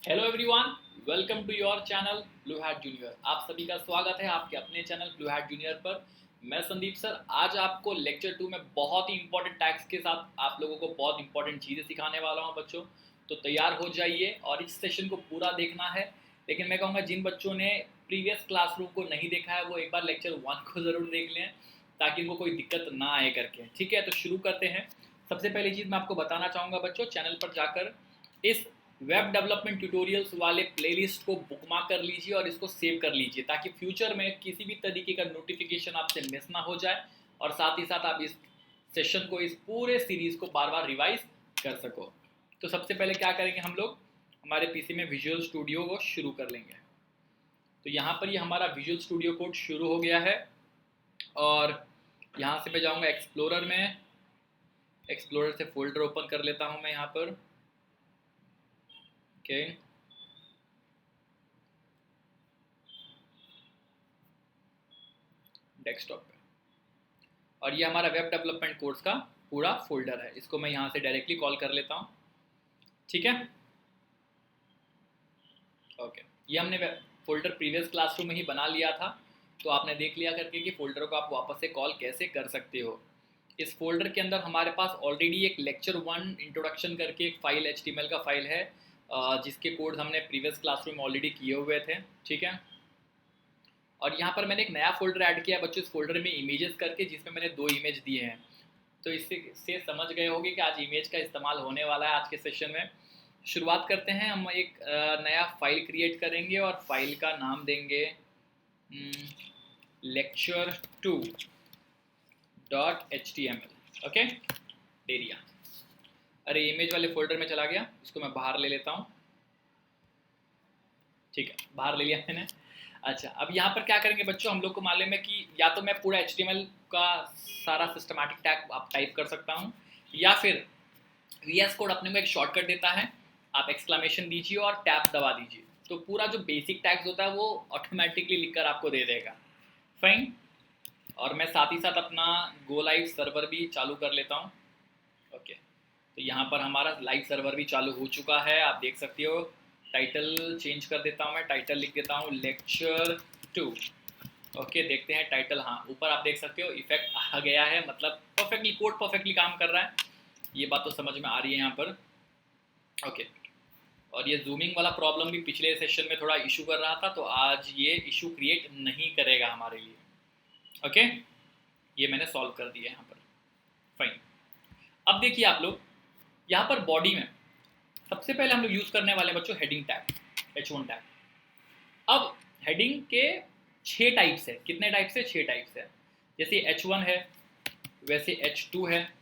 Hello everyone, welcome to your channel blue hat junior. आप सभी का स्वागत है आपके अपने चैनल ब्लू हैट जूनियर पर। मैं संदीप सर आज आपको लेक्चर 2 में बहुत ही इंपॉर्टेंट टैग्स के साथ आप लोगों को बहुत इंपॉर्टेंट चीज़ें सिखाने वाला हूं बच्चों। तो तैयार हो जाइए और इस सेशन को पूरा देखना है। लेकिन मैं कहूँगा जिन बच्चों ने प्रीवियस क्लासरूम को नहीं देखा है वो एक बार लेक्चर 1 को ज़रूर देख लें ताकि उनको कोई दिक्कत ना आए करके। ठीक है, तो शुरू करते हैं। सबसे पहली चीज़ मैं आपको बताना चाहूँगा बच्चों, चैनल पर जाकर इस वेब डेवलपमेंट ट्यूटोरियल्स वाले प्लेलिस्ट को बुकमार्क कर लीजिए और इसको सेव कर लीजिए ताकि फ्यूचर में किसी भी तरीके का नोटिफिकेशन आपसे मिस ना हो जाए और साथ ही साथ आप इस सेशन को, इस पूरे सीरीज को बार बार रिवाइज कर सको। तो सबसे पहले क्या करेंगे, हम लोग हमारे पीसी में विजुअल स्टूडियो को शुरू कर लेंगे। तो यहाँ पर ये हमारा विजुअल स्टूडियो कोड शुरू हो गया है और यहाँ से मैं जाऊँगा एक्सप्लोरर में। एक्सप्लोरर से फोल्डर ओपन कर लेता हूँ मैं यहाँ पर। ओके, डेस्कटॉप पे, और ये हमारा वेब डेवलपमेंट कोर्स का पूरा फोल्डर है। इसको मैं यहाँ से डायरेक्टली कॉल कर लेता हूँ। ठीक है, ओके। ये हमने फोल्डर प्रीवियस क्लासरूम में ही बना लिया था, तो आपने देख लिया करके कि फोल्डर को आप वापस से कॉल कैसे कर सकते हो। इस फोल्डर के अंदर हमारे पास ऑलरेडी एक लेक्चर 1 इंट्रोडक्शन करके एक फाइल HTML का फाइल है जिसके कोड हमने प्रीवियस क्लासरूम में ऑलरेडी किए हुए थे। ठीक है, और यहाँ पर मैंने एक नया फोल्डर ऐड किया है बच्चों, इस फोल्डर में इमेजेस करके, जिसमें मैंने 2 इमेज दिए हैं। तो इससे समझ गए होंगे कि आज इमेज का इस्तेमाल होने वाला है आज के सेशन में। शुरुआत करते हैं, हम एक नया फाइल क्रिएट करेंगे और फाइल का नाम देंगे lecture2.html। ओके, दे दिया। अरे इमेज वाले फोल्डर में चला गया, इसको मैं बाहर ले लेता हूँ। ठीक है, बाहर ले लिया मैंने। अच्छा, अब यहाँ पर क्या करेंगे बच्चों, हम लोग को मालूम है कि या तो मैं पूरा HTML का सारा सिस्टमैटिक टैग आप टाइप कर सकता हूँ, या फिर VS कोड अपने को एक शॉर्टकट देता है, आप एक्सक्लेमेशन दीजिए और टैब दबा दीजिए, तो पूरा जो बेसिक टैग्स होता है वो ऑटोमेटिकली लिखकर आपको दे देगा। फाइन, और मैं साथ ही साथ अपना गो लाइव सर्वर भी चालू कर लेता हूँ। ओके, तो यहाँ पर हमारा लाइव सर्वर भी चालू हो चुका है, आप देख सकते हो। टाइटल चेंज कर देता हूँ, मैं टाइटल लिख देता हूँ lecture2। ओके, देखते हैं टाइटल। हाँ, ऊपर आप देख सकते हो इफेक्ट आ गया है, मतलब परफेक्टली कोड परफेक्टली काम कर रहा है, ये बात तो समझ में आ रही है यहाँ पर। ओके, और ये जूमिंग वाला प्रॉब्लम भी पिछले सेशन में थोड़ा इशू कर रहा था, तो आज ये इशू क्रिएट नहीं करेगा हमारे लिए। ओके, ये मैंने सॉल्व कर दिया यहाँ पर। फाइन, अब देखिए आप लोग यहाँ पर बॉडी में सबसे पहले हम लोग यूज करने वाले बच्चों हेडिंग टैग, H1 टैग। अब हेडिंग के 6 टाइप्स है। कितने टाइप्स है? 6 टाइप्स है। जैसे H1 है वैसे H2 है।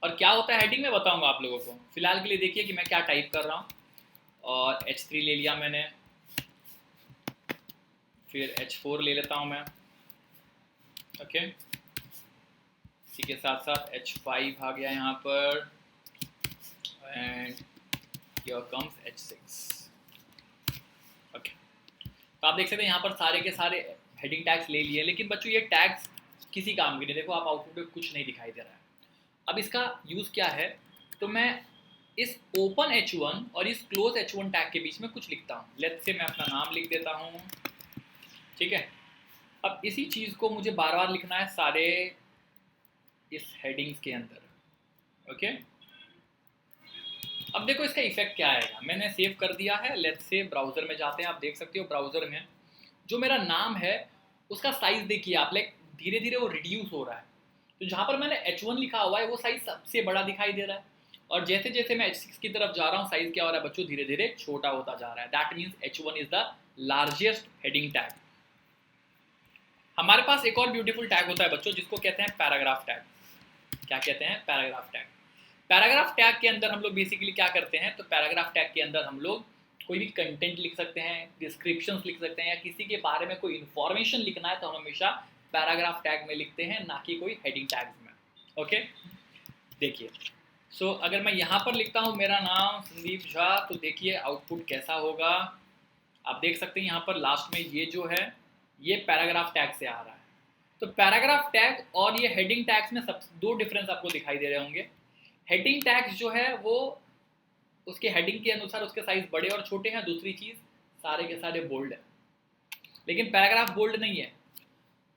और क्या होता है हेडिंग में बताऊंगा आप लोगों को। फिलहाल के लिए देखिए कि मैं क्या टाइप कर रहा हूँ। और H3 ले लिया मैंने, फिर H4 ले लेता हूँ मैं। ओके, इसी के साथ साथ H5 आ गया यहाँ पर, and here comes H6। Okay, तो आप देख सकते हैं यहाँ पर सारे के सारे हेडिंग टैग्स ले लिए, लेकिन बच्चों ये टैग्स किसी काम के नहीं। देखो आप आउटपुट में कुछ नहीं दिखाई दे रहा है। अब इसका यूज़ क्या है, तो मैं इस ओपन H1 और इस क्लोज H1 टैग के बीच में कुछ लिखता हूँ। लेट्स से मैं अपना नाम लिख देता हूँ। ठीक है, अब इसी चीज़ को मुझे बार बार लिखना है सारे इस हेडिंग्स के अंदर। ओके, अब देखो इसका इफेक्ट क्या आएगा। मैंने सेव कर दिया है। लेट्स से ब्राउज़र में जाते हैं, आप देख सकते हो ब्राउज़र में जो मेरा नाम है उसका साइज़ देखिए आप, लाइक धीरे धीरे वो रिड्यूस हो रहा है। तो जहाँ पर मैंने H1 लिखा हुआ है वो साइज़ सबसे बड़ा दिखाई दे रहा है, और जैसे जैसे मैं H6 की तरफ जा रहा हूँ साइज़ क्या हो रहा है बच्चों, धीरे धीरे छोटा होता जा रहा है। That means H1 is the largest heading tag. हमारे पास एक और ब्यूटीफुल टैग होता है बच्चों जिसको कहते हैं पैराग्राफ टैग। क्या कहते हैं? Paragraph tag. पैराग्राफ टैग के अंदर हम लोग बेसिकली क्या करते हैं, तो पैराग्राफ टैग के अंदर हम लोग कोई भी कंटेंट लिख सकते हैं, डिस्क्रिप्शंस लिख सकते हैं, या किसी के बारे में कोई इन्फॉर्मेशन लिखना है तो हम हमेशा पैराग्राफ टैग में लिखते हैं, ना कि कोई हेडिंग टैग्स में। ओके, देखिए सो अगर मैं यहाँ पर लिखता हूँ मेरा नाम संदीप झा, तो देखिए आउटपुट कैसा होगा। आप देख सकते हैं यहाँ पर लास्ट में ये जो है ये पैराग्राफ टैग से आ रहा है। तो पैराग्राफ टैग और ये हेडिंग टैग्स में सब 2 डिफरेंस आपको दिखाई दे रहे होंगे। हेडिंग टैग्स जो है वो उसके हेडिंग के अनुसार उसके साइज बड़े और छोटे हैं, दूसरी चीज़ सारे के सारे बोल्ड है, लेकिन पैराग्राफ बोल्ड नहीं है।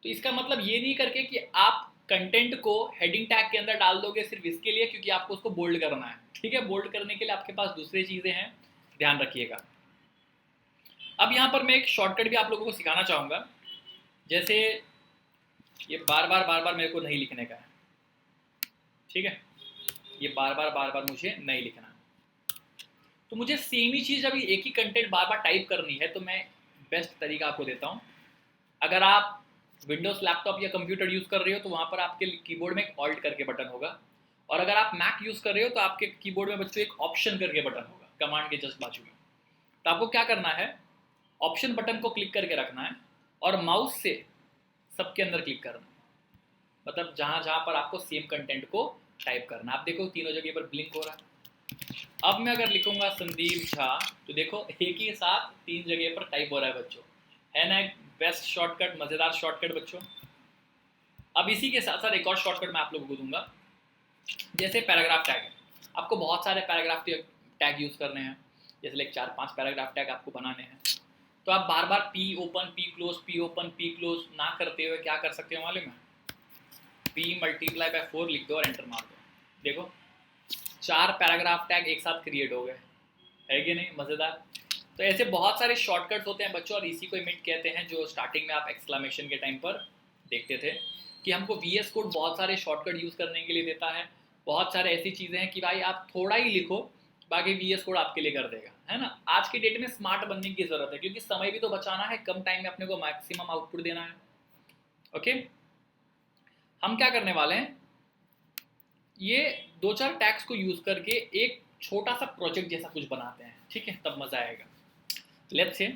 तो इसका मतलब ये नहीं करके कि आप कंटेंट को हेडिंग टैग के अंदर डाल दोगे सिर्फ इसके लिए क्योंकि आपको उसको बोल्ड करना है, ठीक है। बोल्ड करने के लिए आपके पास दूसरी चीज़ें हैं, ध्यान रखिएगा। अब यहाँ पर मैं एक शॉर्टकट भी आप लोगों को सिखाना चाहूँगा। जैसे ये बार बार मेरे को नहीं लिखने का है, ठीक है, ये बार बार मुझे नहीं लिखना है, तो मुझे सेम ही चीज़ अभी एक ही कंटेंट बार बार टाइप करनी है, तो मैं बेस्ट तरीका आपको देता हूँ। अगर आप विंडोज़ लैपटॉप या कंप्यूटर यूज़ कर रहे हो तो वहाँ पर आपके कीबोर्ड में एक ऑल्ट करके बटन होगा, और अगर आप मैक यूज़ कर रहे हो तो आपके कीबोर्ड में बच्चों एक ऑप्शन करके बटन होगा कमांड के जस्ट बाजू में। तो आपको क्या करना है, ऑप्शन बटन को क्लिक करके रखना है और माउस से सबके अंदर क्लिक करना है, मतलब जहाँ जहाँ पर आपको सेम कंटेंट को टाइप करना है। आप देखो तीनों जगह पर ब्लिंक हो रहा है। अब मैं अगर लिखूंगा संदीप झा तो देखो एक ही साथ 3 जगह पर टाइप हो रहा है बच्चों, है ना, एक बेस्ट शॉर्टकट, मज़ेदार शॉर्टकट बच्चों। अब इसी के साथ साथ एक और शॉर्टकट मैं आप लोगों को दूंगा, जैसे पैराग्राफ टैग है, आपको बहुत सारे पैराग्राफ टैग यूज़ करने हैं, जैसे लाइक 4-5 पैराग्राफ टैग आपको बनाने हैं, तो आप बार बार P open P open P close ना करते हुए क्या कर सकते हो मालूम है, पी मल्टीप्लाई बाय 4 लिख दो और एंटर मार दो। देखो 4 पैराग्राफ टैग एक साथ क्रिएट हो गए, है कि नहीं, मज़ेदार। तो ऐसे बहुत सारे शॉर्टकट्स होते हैं बच्चों, और इसी को इमिट कहते हैं जो स्टार्टिंग में आप एक्सक्लेमेशन के टाइम पर देखते थे कि हमको VS कोड बहुत सारे शॉर्टकट यूज़ करने के लिए देता है। बहुत सारे ऐसी चीज़ें हैं कि भाई आप थोड़ा ही लिखो, बाकी VS कोड आपके लिए कर देगा, है ना। आज के डेट में स्मार्ट बनने की ज़रूरत है, क्योंकि समय भी तो बचाना है, कम टाइम में अपने को मैक्सिमम आउटपुट देना है। ओके, हम क्या करने वाले हैं, ये 2-4 टैग्स को यूज़ करके एक छोटा सा प्रोजेक्ट जैसा कुछ बनाते हैं, ठीक है, तब मज़ा आएगा। लेट्स से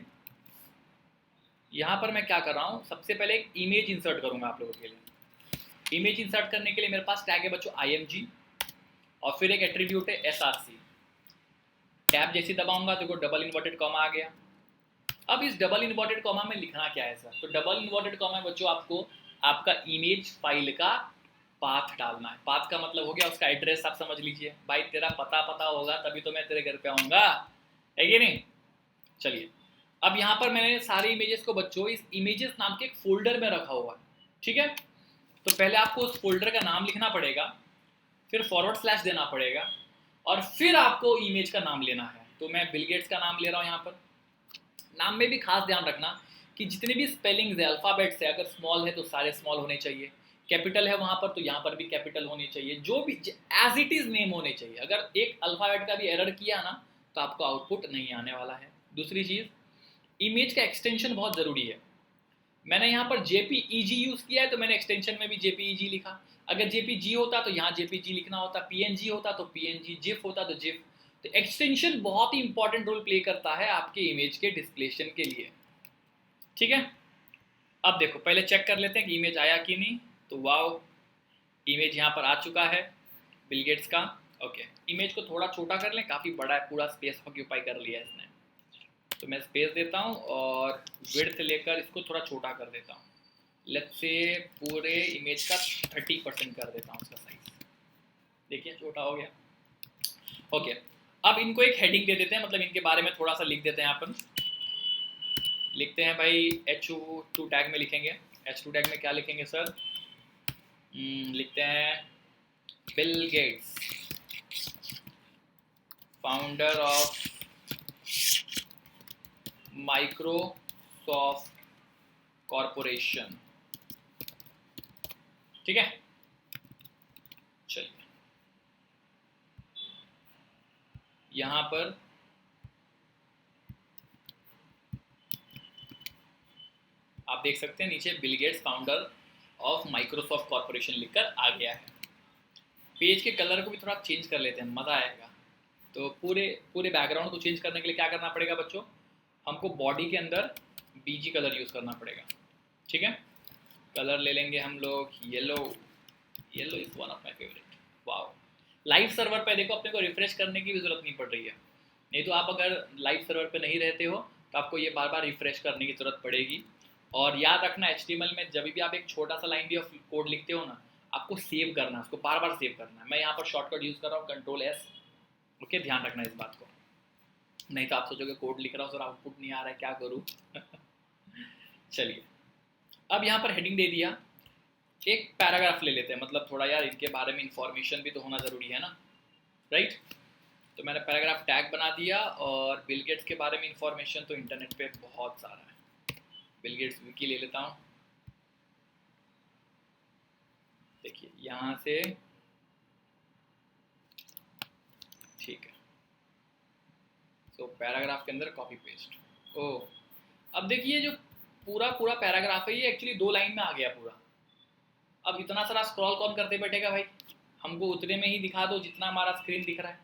यहाँ पर मैं क्या कर रहा हूँ, सबसे पहले एक इमेज इंसर्ट करूँगा आप लोगों के लिए। इमेज इंसर्ट करने के लिए मेरे पास टैग है बच्चों IMG, और फिर एक एट्रीब्यूट है SRC। टैब जैसे दबाऊंगा तो डबल इन्वर्टेड कॉमा आ गया। अब इस डबल इन्वर्टेड कॉमा में लिखना क्या है सर, तो डबल इन्वर्टेड कॉमा में बच्चों आपको आपका इमेज फाइल का पाथ डालना है। पाथ का मतलब हो गया उसका एड्रेस, आप समझ लीजिए भाई, तेरा पता होगा तभी तो मैं तेरे घर पे आऊँगा, है कि नहीं। चलिए, अब यहाँ पर मैंने सारे इमेजेस को बच्चों इस इमेजेस नाम के एक फोल्डर में रखा हुआ है, ठीक है। तो पहले आपको उस फोल्डर का नाम लिखना पड़ेगा, फिर फॉरवर्ड स्लैश देना पड़ेगा, और फिर आपको इमेज का नाम लेना है। तो मैं बिल गेट्स का नाम ले रहा हूँ यहाँ पर। नाम में भी खास ध्यान रखना कि जितने भी स्पेलिंग्स है अल्फ़ाबेट्स है, अगर स्मॉल है तो सारे स्मॉल होने चाहिए, कैपिटल है वहाँ पर तो यहाँ पर भी कैपिटल होनी चाहिए, जो भी एज इट इज़ नेम होने चाहिए। अगर एक अल्फ़ाबेट का भी एरर किया ना तो आपको आउटपुट नहीं आने वाला है। दूसरी चीज़, इमेज का एक्सटेंशन बहुत ज़रूरी है। मैंने यहाँ पर JPEG यूज़ किया है तो मैंने एक्सटेंशन में भी JPEG लिखा। अगर JPG होता तो यहाँ JPG लिखना होता, PNG होता तो PNG, GIF होता तो GIF। तो एक्सटेंशन बहुत ही इंपॉर्टेंट रोल प्ले करता है आपके इमेज के डिस्प्लेशन के लिए, ठीक है। अब देखो पहले चेक कर लेते हैं कि इमेज आया कि नहीं। तो वाओ, इमेज यहाँ पर आ चुका है बिल गेट्स का। ओके, इमेज को थोड़ा छोटा कर लें, काफ़ी बड़ा है, पूरा स्पेस ऑक्यूपाई कर लिया है इसने। तो मैं स्पेस देता हूँ और विड्थ लेकर इसको थोड़ा छोटा कर देता हूँ। लेट्स से पूरे इमेज का 30% कर देता हूँ उसका साइज। देखिए छोटा हो गया। ओके, अब इनको एक हेडिंग दे देते हैं, मतलब इनके बारे में थोड़ा सा लिख देते हैं। अपन लिखते हैं भाई H2 टैग में लिखेंगे। H2 टैग में क्या लिखेंगे सर, लिखते हैं Bill Gates founder of Microsoft corporation, ठीक है। चलिए यहाँ पर आप देख सकते हैं नीचे Bill Gates founder of Microsoft corporation लिखकर आ गया है। पेज के कलर को भी थोड़ा चेंज कर लेते हैं, मज़ा आएगा। तो पूरे बैकग्राउंड को चेंज करने के लिए क्या करना पड़ेगा बच्चों, हमको बॉडी के अंदर BG कलर यूज़ करना पड़ेगा, ठीक है। कलर ले लेंगे हम लोग yellow. Yellow is one of my favourite. Wow, live server पे देखो अपने को रिफ्रेश करने की भी ज़रूरत नहीं पड़ रही है। नहीं तो आप अगर लाइव सर्वर पे नहीं रहते हो तो आपको ये बार बार रिफ्रेश करने की ज़रूरत पड़ेगी। और याद रखना HTML में जब भी आप एक छोटा सा लाइन भी ऑफ कोड लिखते हो ना, आपको सेव करना है, उसको बार बार सेव करना है। मैं यहाँ पर शॉर्टकट यूज़ कर रहा हूँ Ctrl+S, ओके, ध्यान रखना इस बात को, नहीं तो आप सोचोगे कोड लिख रहा हूँ सर आउटपुट नहीं आ रहा है, क्या करूँ। चलिए, अब यहाँ पर हेडिंग दे दिया, एक पैराग्राफ ले लेते हैं, मतलब थोड़ा यार इनके बारे में इंफॉर्मेशन भी तो होना ज़रूरी है ना, राइट। तो मैंने पैराग्राफ टैग बना दिया, और बिल गेट्स के बारे में इंफॉर्मेशन तो इंटरनेट पे बहुत सारा है, बिल गेट्स विकी ले लेता हूँ। देखिए यहाँ से, ठीक है, तो पैराग्राफ के अंदर कॉपी पेस्ट। ओ, अब देखिए जो पूरा पूरा पैराग्राफ है ये एक्चुअली 2 लाइन में आ गया पूरा। अब इतना सारा स्क्रॉल कौन करते बैठेगा भाई, हमको उतने में ही दिखा दो जितना हमारा स्क्रीन दिख रहा है।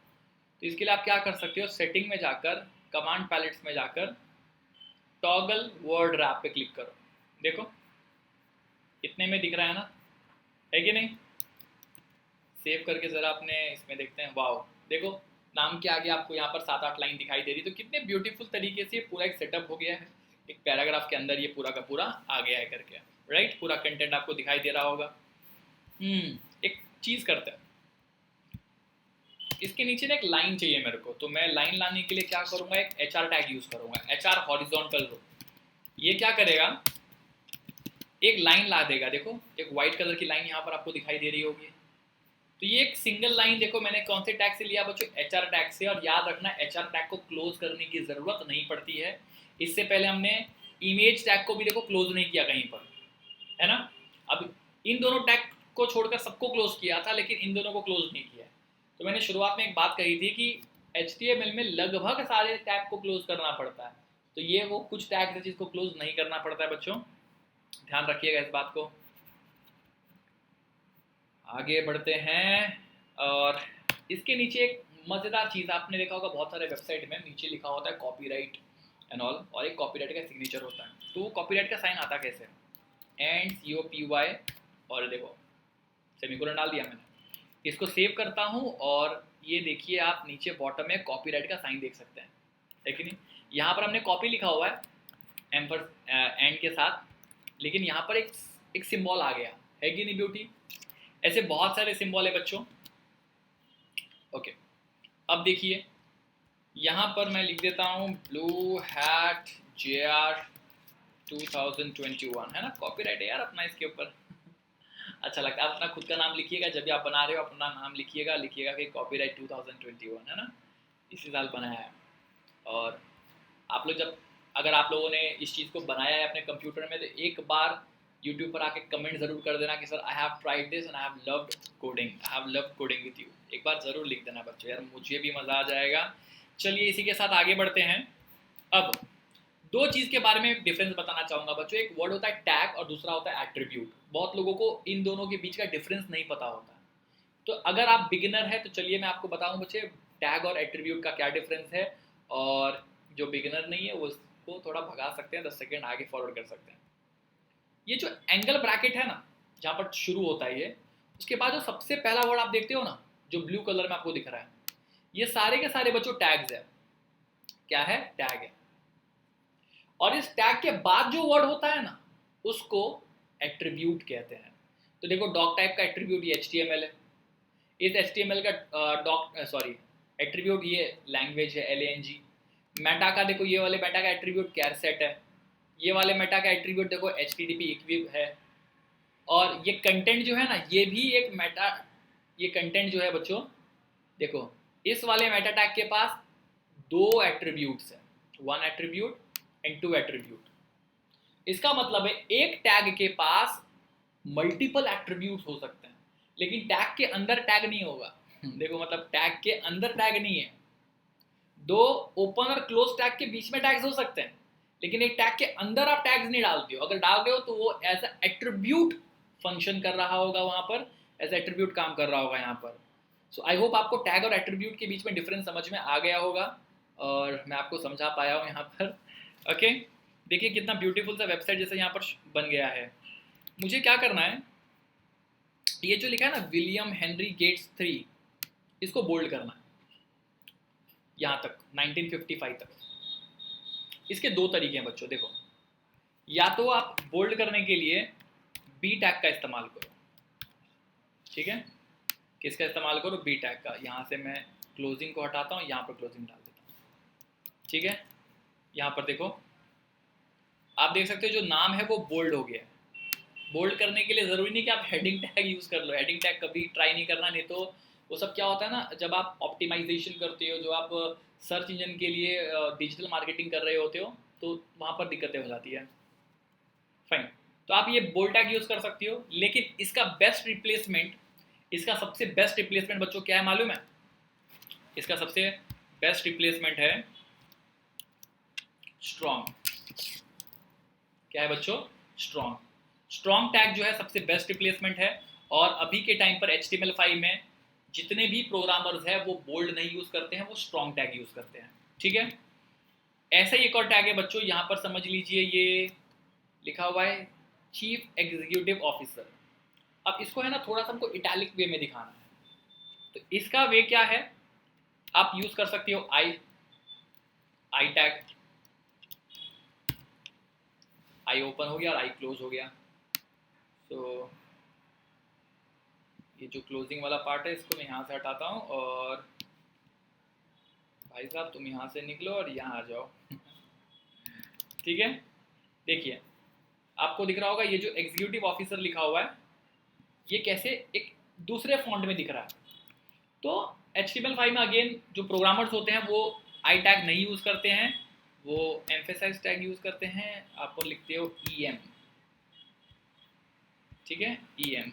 तो इसके लिए आप क्या कर सकते हो, सेटिंग में जाकर, कमांड पैलेट्स में जाकर टॉगल वर्ड रैप पे क्लिक करो, देखो इतने में दिख रहा है ना, है कि नहीं। सेव करके ज़रा अपने इसमें देखते हैं, वाओ देखो नाम के आगे आपको यहाँ पर 7-8 लाइन दिखाई दे रही, तो कितने ब्यूटीफुल तरीके से पूरा एक सेटअप हो गया है, एक पैराग्राफ के अंदर ये पूरा का पूरा आ गया है करके, राइट। पूरा कंटेंट आपको दिखाई दे रहा होगा। एक चीज़ करते हैं, इसके नीचे ना एक लाइन चाहिए मेरे को, तो मैं लाइन लाने के लिए क्या करूँगा, एक HR टैग यूज़ करूँगा, HR हॉरिजॉन्टल रो। ये क्या करेगा, एक लाइन ला देगा, देखो एक वाइट कलर की लाइन यहाँ पर आपको दिखाई दे रही होगी। तो ये एक सिंगल लाइन, देखो मैंने कौन से टैग से लिया बच्चों, HR टैग से। और याद रखना HR टैग को क्लोज करने की ज़रूरत नहीं पड़ती है, इससे पहले हमने इमेज टैग को भी देखो क्लोज नहीं किया कहीं पर, है ना। अब इन दोनों टैग को छोड़कर सबको क्लोज किया था, लेकिन इन दोनों को क्लोज नहीं किया। तो मैंने शुरुआत में एक बात कही थी कि HTML में लगभग सारे टैग को क्लोज करना पड़ता है, तो ये वो कुछ टैग है जिसको क्लोज नहीं करना पड़ता है बच्चों, ध्यान रखिएगा इस बात को। आगे बढ़ते हैं, और इसके नीचे एक मज़ेदार चीज़ आपने देखा होगा, बहुत सारे वेबसाइट में नीचे लिखा होता है कॉपीराइट एंड ऑल, और एक कॉपीराइट का सिग्नेचर होता है। तो वो कॉपीराइट का साइन आता कैसे, एंड COPY, और देखो सेमीकोलन डाल दिया मैंने। इसको सेव करता हूँ, और ये देखिए आप नीचे बॉटम में कॉपीराइट का साइन देख सकते हैं, है कि नहीं। यहाँ पर हमने कॉपी लिखा हुआ है एंड के साथ, लेकिन यहाँ पर एक सिंबल आ गया, है कि नहीं ब्यूटी। ऐसे बहुत सारे सिंबल है बच्चों। ओके, अब देखिए यहाँ पर मैं लिख देता हूँ ब्लू हैट JR 2021, है ना, कॉपीराइट है यार अपना इसके ऊपर। अच्छा लगता है, आप अपना खुद का नाम लिखिएगा जब भी आप बना रहे हो, अपना नाम लिखिएगा कि कॉपीराइट 2021, है ना, इसी साल बनाया है। और आप लोग जब, अगर आप लोगों ने इस चीज़ को बनाया है अपने कंप्यूटर में, तो एक बार यूट्यूब पर आके कमेंट ज़रूर कर देना कि sir I have tried this and I have loved coding, I have loved coding with you. एक बार ज़रूर लिख देना बच्चों, यार मुझे भी मज़ा आ जाएगा। चलिए इसी के साथ आगे बढ़ते हैं। अब 2 चीज़ के बारे में डिफरेंस बताना चाहूँगा बच्चों, एक वर्ड होता है टैग और दूसरा होता है एट्रीब्यूट। बहुत लोगों को इन दोनों के बीच का डिफरेंस नहीं पता होता, तो अगर आप बिगिनर है तो चलिए मैं आपको बताऊँ बच्चे टैग और एट्रीब्यूट का क्या डिफरेंस है, और जो बिगिनर नहीं है वो उसको थोड़ा भगा सकते हैं, 10 सेकेंड आगे फॉरवर्ड कर सकते हैं। ये जो एंगल ब्रैकेट है ना, जहाँ पर शुरू होता है ये, उसके बाद जो सबसे पहला वर्ड आप देखते हो ना, जो ब्लू कलर में आपको दिख रहा है, ये सारे के सारे बच्चों टैग्स है। क्या है, टैग है। और इस टैग के बाद जो वर्ड होता है ना, उसको एट्रीब्यूट कहते हैं। तो देखो डॉक टाइप का एट्रीब्यूट ये HTML है, इस HTML का एट्रीब्यूट ये लैंग्वेज है LANG। मेटा का देखो, ये वाले मेटा का एट्रीब्यूट कैरसेट है, ये वाले मेटा का एट्रीब्यूट देखो HTTP इक्विप है। और ये कंटेंट जो है ना, ये भी एक मेटा, ये कंटेंट जो है बच्चों देखो, इस वाले मेटा टैग के पास 2 एट्रीब्यूट्स है, 1 एट्रीब्यूट एंड 2 एट्रीब्यूट। इसका मतलब है एक टैग के पास मल्टीपल एट्रीब्यूट्स हो सकते हैं, लेकिन टैग के अंदर टैग नहीं होगा। देखो मतलब टैग के अंदर टैग नहीं है, 2 ओपन और क्लोज टैग के बीच में टैग्स हो सकते हैं, लेकिन एक टैग के अंदर आप टैग्स नहीं डालते हो। अगर डाल रहे हो तो वो एज अ एट्रीब्यूट फंक्शन कर रहा होगा, वहां पर एज एट्रीब्यूट काम कर रहा होगा यहाँ पर। सो आई होप आपको टैग और एट्रीब्यूट के बीच में डिफरेंस समझ में आ गया होगा, और मैं आपको समझा पाया हूँ यहाँ पर। ओके, देखिए कितना ब्यूटीफुल सा वेबसाइट जैसे यहाँ पर बन गया है। मुझे क्या करना है, ये जो लिखा है ना विलियम हेनरी गेट्स 3, इसको बोल्ड करना है यहाँ तक 1955 तक। इसके 2 तरीके हैं बच्चों, देखो या तो आप बोल्ड करने के लिए बी टैग का इस्तेमाल करो, ठीक है, किसका इस्तेमाल करो, बी टैग का। यहाँ से मैं क्लोजिंग को हटाता हूँ, यहाँ पर क्लोजिंग डाल देता हूँ। ठीक है, यहाँ पर देखो, आप देख सकते हो जो नाम है वो बोल्ड हो गया है। बोल्ड करने के लिए ज़रूरी नहीं कि आप हेडिंग टैग यूज़ कर लो, हेडिंग टैग कभी ट्राई नहीं करना, नहीं तो वो सब क्या होता है ना, जब आप ऑप्टिमाइजेशन करते हो, जो आप सर्च इंजन के लिए डिजिटल मार्केटिंग कर रहे होते हो, तो वहाँ पर दिक्कतें हो जाती है। फाइन, तो आप ये बोल्ड टैग यूज़ कर सकती हो, लेकिन इसका बेस्ट रिप्लेसमेंट, इसका सबसे बेस्ट रिप्लेसमेंट बच्चों क्या है मालूम है? इसका सबसे बेस्ट रिप्लेसमेंट है स्ट्रॉन्ग। क्या है बच्चों? स्ट्रॉन्ग। स्ट्रॉन्ग टैग जो है सबसे बेस्ट रिप्लेसमेंट है, और अभी के टाइम पर HTML5 में जितने भी प्रोग्रामर्स हैं वो बोल्ड नहीं यूज़ करते हैं, वो स्ट्रॉन्ग टैग यूज़ करते हैं। ठीक है, ऐसा ही एक और टैग है बच्चों, यहाँ पर समझ लीजिए, ये लिखा हुआ है चीफ एग्जीक्यूटिव ऑफिसर। अब इसको है ना थोड़ा सा हमको इटैलिक वे में दिखाना है, तो इसका वे क्या है, आप यूज़ कर सकते हो आई टैग, आई ओपन हो गया और आई क्लोज हो गया। तो ये जो क्लोजिंग वाला पार्ट है इसको मैं यहाँ से हटाता हूँ, और भाई साहब तुम यहाँ से निकलो और यहाँ आ जाओ। ठीक है, देखिए आपको दिख रहा होगा ये जो एग्जीक्यूटिव ऑफिसर लिखा हुआ है ये कैसे एक दूसरे फॉन्ट में दिख रहा है। तो HTML5 में अगेन जो प्रोग्रामर्स होते हैं वो आई टैग नहीं यूज़ करते हैं, वो एम्फेसाइज टैग यूज़ करते हैं। आप लिखते हो EM, ठीक है, EM,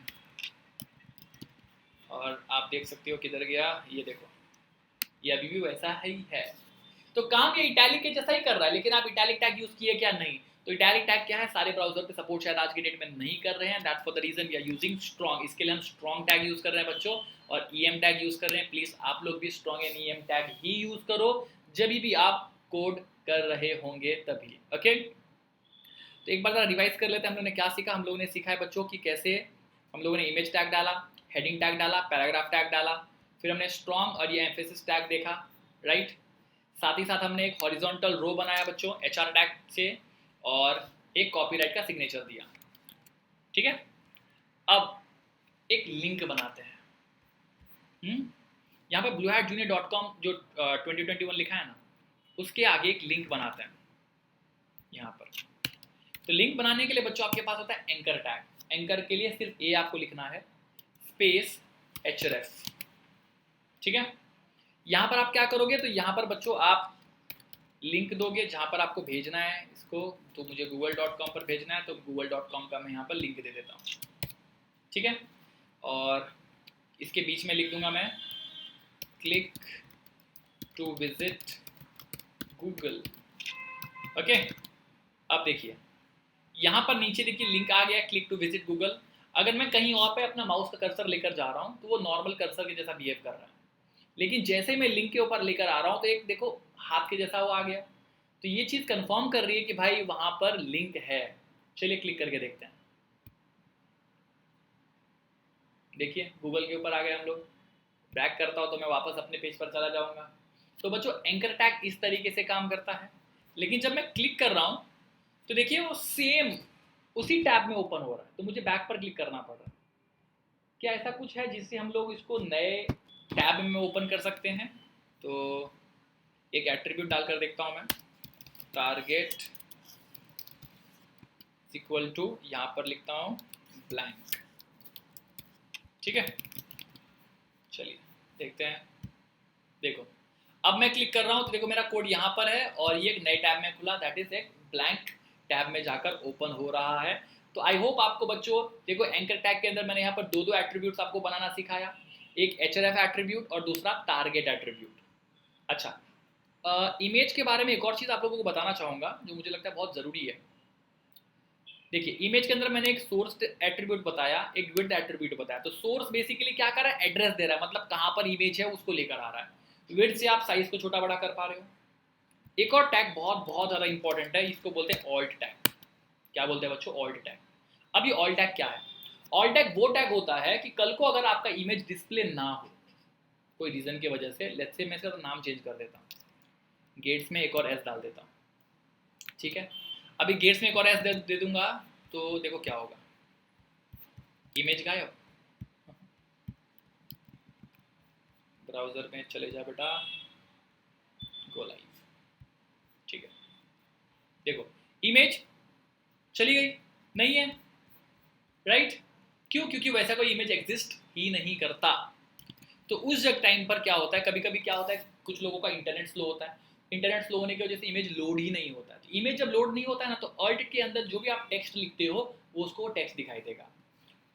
और आप देख सकते हो किधर गया, ये देखो, ये अभी भी वैसा ही है। तो काम ये इटैलिक के जैसा ही कर रहा है, लेकिन आप इटैलिक टैग यूज़ किए क्या? नहीं। तो इटैलिक टैग क्या है, सारे ब्राउजर पे सपोर्ट शायद आज की डेट में नहीं कर रहे हैं, that for the reason we are using strong. इसके लिए हम स्ट्रॉन्ग टैग यूज़ कर रहे हैं बच्चों, और EM टैग यूज़ कर रहे हैं। प्लीज़ आप लोग भी strong and EM tag he use करो जब भी आप कोड कर रहे होंगे तभी। ओके, तो एक बार जरा रिवाइज कर लेते हैं हम लोगों ने क्या सीखा। हम लोगों ने सीखा है बच्चों कि कैसे हम लोगों ने इमेज टैग डाला, हेडिंग टैग डाला, पैराग्राफ टैग डाला, फिर हमने स्ट्रॉन्ग और ये एम्फेसिस टैग देखा, राइट। साथ ही साथ हमने एक हॉरिजॉन्टल रो बनाया बच्चों HR टैग से, और एक कॉपीराइट का सिग्नेचर दिया। ठीक है, अब एक लिंक बनाते हैं। यहाँ पे bluehatjunior.com जो 2021 लिखा है ना, उसके आगे एक लिंक बनाते हैं यहाँ पर। तो लिंक बनाने के लिए बच्चों आपके पास होता है एंकर टैग। एंकर के लिए सिर्फ A आपको लिखना है, स्पेस href। ठीक है, यहाँ पर आप क्या करोगे, तो यहाँ पर बच्चों आप लिंक दोगे जहाँ पर आपको भेजना है इसको। तो मुझे google.com पर भेजना है, तो google.com का मैं यहाँ पर लिंक दे देता हूँ। ठीक है, और इसके बीच में लिख दूंगा मैं click to visit Google. Okay, अब देखिए यहाँ पर नीचे देखिए लिंक आ गया, क्लिक टू विजिट गूगल। अगर मैं कहीं और पे अपना माउस का कर्सर लेकर जा रहा हूँ तो वो नॉर्मल कर्सर के जैसा बिहेव कर रहा है, लेकिन जैसे मैं लिंक के ऊपर लेकर आ रहा हूँ तो एक देखो हाथ के जैसा वो आ गया। तो ये चीज़ कंफर्म कर रही है कि भाई वहाँ पर लिंक है। चलिए क्लिक करके देखते हैं। देखिए गूगल के ऊपर आ गए हम लोग। बैक करता हूँ तो मैं वापस अपने पेज पर चला जाऊँगा। तो बच्चों एंकर टैग इस तरीके से काम करता है, लेकिन जब मैं क्लिक कर रहा हूँ तो देखिए वो सेम उसी टैब में ओपन हो रहा है, तो मुझे बैक पर क्लिक करना पड़ रहा है। क्या ऐसा कुछ है जिससे हम लोग इसको नए टैब में ओपन कर सकते हैं? तो एक एट्रीब्यूट डालकर देखता हूँ मैं, टारगेट इक्वल टू, यहाँ पर लिखता हूँ ब्लैंक। ठीक है, चलिए देखते हैं। देखो अब मैं क्लिक कर रहा हूँ तो देखो मेरा कोड यहाँ पर है और ये एक नए टैब में खुला, दैट इज एक ब्लैंक टैब में जाकर ओपन हो रहा है। तो आई होप आपको बच्चों, देखो एंकर टैग के अंदर मैंने यहाँ पर दो एट्रीब्यूट्स आपको बनाना सिखाया, एक href एट्रीब्यूट और दूसरा टारगेट एट्रीब्यूट। अच्छा, इमेज के बारे में एक और चीज़ आप लोगों को बताना चाहूँगा जो मुझे लगता है बहुत ज़रूरी है। देखिए इमेज के अंदर मैंने एक सोर्स एट्रीब्यूट बताया, एक विड्थ एट्रीब्यूट बताया। तो सोर्स बेसिकली क्या कर रहा है, एड्रेस दे रहा है, मतलब कहाँ पर इमेज है उसको लेकर आ रहा है। विड्थ से आप साइज को छोटा बड़ा कर पा रहे हो। एक और टैग बहुत बहुत ज़्यादा इंपॉर्टेंट है, इसको बोलते हैं ऑल्ट टैग। क्या बोलते हैं बच्चों? Alt tag. अब ये ऑल्ट टैग क्या है? ऑल्ट टैग वो टैग होता है कि कल को अगर आपका इमेज डिस्प्ले ना हो कोई रीज़न की वजह से, लेट्स से मैं इसका नाम चेंज कर देता हूँ, गेट्स में एक और एस डाल देता हूँ। ठीक है, अभी गेट्स में एक और एस दे दूंगा तो देखो क्या होगा, इमेज गायब। ब्राउजर में चले जा बेटा, गो लाइव। ठीक है, देखो इमेज चली गई, नहीं है, राइट? क्यों? क्योंकि वैसा कोई इमेज एग्जिस्ट ही नहीं करता। तो उस जब टाइम पर क्या होता है, कभी कभी क्या होता है, कुछ लोगों का इंटरनेट स्लो होता है, इंटरनेट स्लो होने की वजह से इमेज लोड ही नहीं होता है। तो इमेज जब लोड नहीं होता है ना, तो अल्ट के अंदर जो भी आप टेक्स्ट लिखते हो वो उसको टेक्स्ट दिखाई देगा।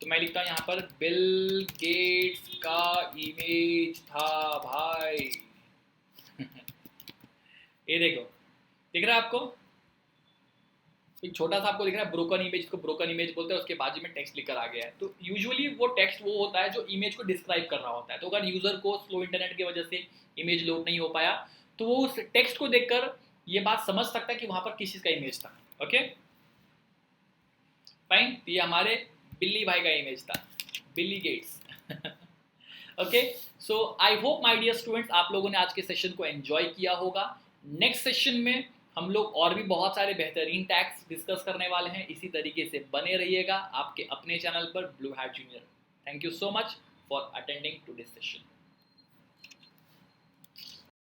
तो मैं लिखता हूँ यहाँ पर, बिल गेट्स का इमेज था भाई। ये देखो, दिख रहा है आपको? एक छोटा सा आपको दिख रहा है ब्रोकन इमेज, को ब्रोकन इमेज बोलते हैं, उसके बाजू में टेक्स्ट लिखकर आ गया है। तो यूजुअली वो टेक्स्ट वो होता है जो इमेज को डिस्क्राइब कर रहा होता है। तो अगर यूजर को स्लो इंटरनेट की वजह से इमेज लोड नहीं हो पाया, तो वो उस टेक्स्ट को देखकर ये बात समझ सकता है कि वहां पर किस चीज का इमेज था। ओके फाइन, ये हमारे बिल्ली भाई का इमेज था, बिल्ली gets. Okay, so I hope my dear students, आप लोगों ने आज के सेशन को एंजॉय किया होगा। नेक्स्ट सेशन में हम लोग और भी बहुत सारे बेहतरीन टैग्स डिस्कस करने वाले हैं। इसी तरीके से बने रहिएगा आपके अपने चैनल पर, blue hat junior. Thank you so much for attending to this session.